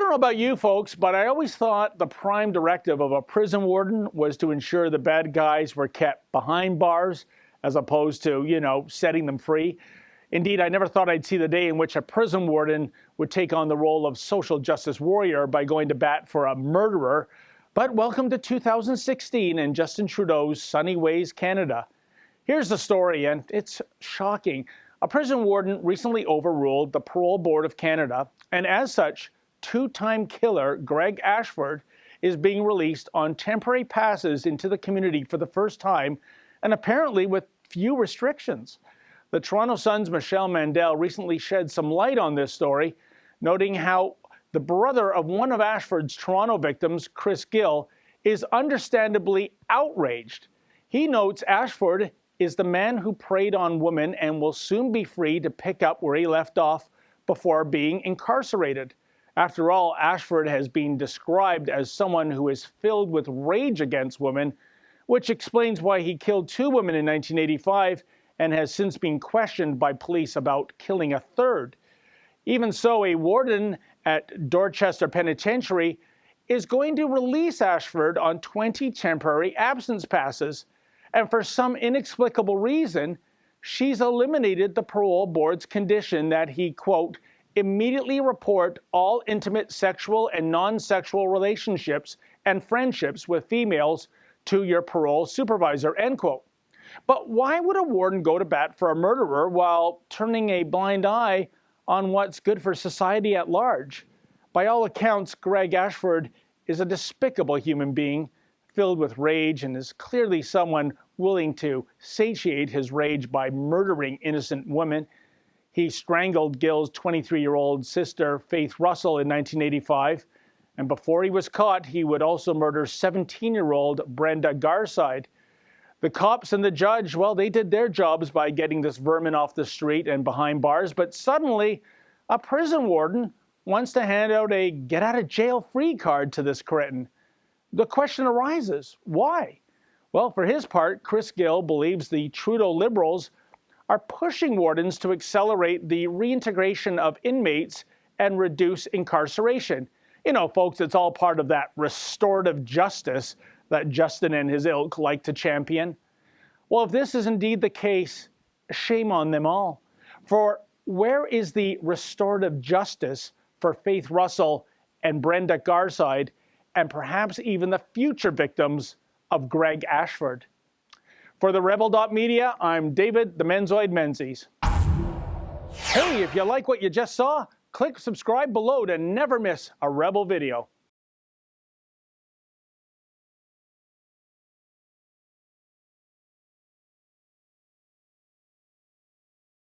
don't know about you folks, but I always thought the prime directive of a prison warden was to ensure the bad guys were kept behind bars as opposed to, setting them free. Indeed, I never thought I'd see the day in which a prison warden would take on the role of social justice warrior by going to bat for a murderer. But welcome to 2016 and Justin Trudeau's sunny ways, Canada. Here's the story, and it's shocking. A prison warden recently overruled the Parole Board of Canada, and as such, two-time killer Greg Ashford is being released on temporary passes into the community for the first time, and apparently with few restrictions. The Toronto Sun's Michelle Mandel recently shed some light on this story, noting how the brother of one of Ashford's Toronto victims, Chris Gill, is understandably outraged. He notes Ashford is the man who preyed on women and will soon be free to pick up where he left off before being incarcerated. After all, Ashford has been described as someone who is filled with rage against women, which explains why he killed two women in 1985 and has since been questioned by police about killing a third. Even so, a warden at Dorchester Penitentiary is going to release Ashford on 20 temporary absence passes, and for some inexplicable reason, she's eliminated the parole board's condition that he, quote, immediately report all intimate sexual and non-sexual relationships and friendships with females to your parole supervisor, end quote. But why would a warden go to bat for a murderer while turning a blind eye on what's good for society at large? By all accounts, Greg Ashford is a despicable human being filled with rage and is clearly someone willing to satiate his rage by murdering innocent women. He strangled Gill's 23-year-old sister, Faith Russell, in 1985. And before he was caught, he would also murder 17-year-old Brenda Garside. The cops and the judge, well, they did their jobs by getting this vermin off the street and behind bars. But suddenly, a prison warden wants to hand out a get-out-of-jail-free card to this cretin. The question arises, why? Well, for his part, Chris Gill believes the Trudeau Liberals are pushing wardens to accelerate the reintegration of inmates and reduce incarceration. You know, folks, it's all part of that restorative justice that Justin and his ilk like to champion. Well, if this is indeed the case, shame on them all. For where is the restorative justice for Faith Russell and Brenda Garside, and perhaps even the future victims of Greg Ashford? For the Rebel.media, I'm David the Menzoid Menzies. Hey, if you like what you just saw, click subscribe below to never miss a Rebel video.